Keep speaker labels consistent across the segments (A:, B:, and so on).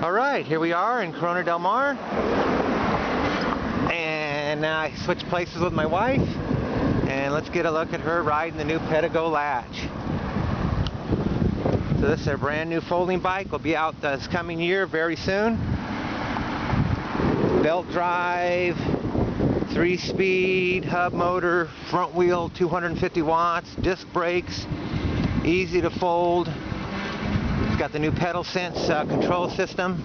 A: Alright, here we are in Corona Del Mar, and now I switched places with my wife, and let's get a look at her riding the new Pedego Latch. So this is a brand new folding bike, will be out this coming year very soon. Belt drive, 3-speed, hub motor, front wheel, 250 watts, disc brakes, easy to fold. It's got the new pedal sense control system.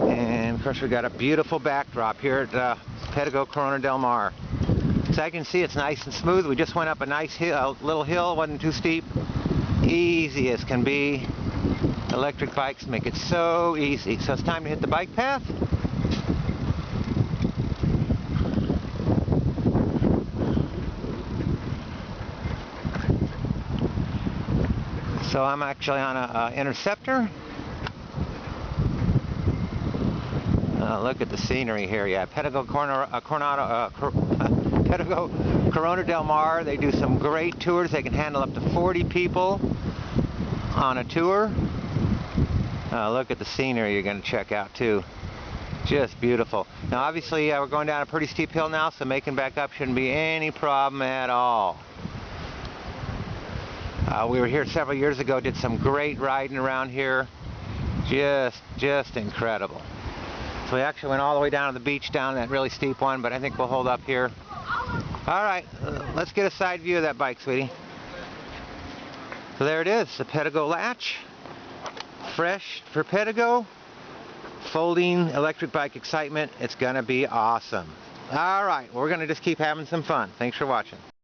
A: And of course we got a beautiful backdrop here at Pedego Corona Del Mar. So I can see it's nice and smooth. We just went up a nice hill, little hill, wasn't too steep. Easy as can be. Electric bikes make it so easy. So it's time to hit the bike path. So I'm actually on a Interceptor. Look at the scenery here. Yeah, Pedego Corona Del Mar. They do some great tours. They can handle up to 40 people on a tour. Look at the scenery you're going to check out too. Just beautiful. Now obviously we're going down a pretty steep hill now, so making back up shouldn't be any problem at all. We were here several years ago, did some great riding around here. Just incredible. So we actually went all the way down to the beach down that really steep one, but I think we'll hold up here. Alright, let's get a side view of that bike, sweetie. So there it is, the Pedego Latch. Fresh for Pedego. Folding electric bike excitement. It's gonna be awesome. Alright, we're gonna just keep having some fun. Thanks for watching.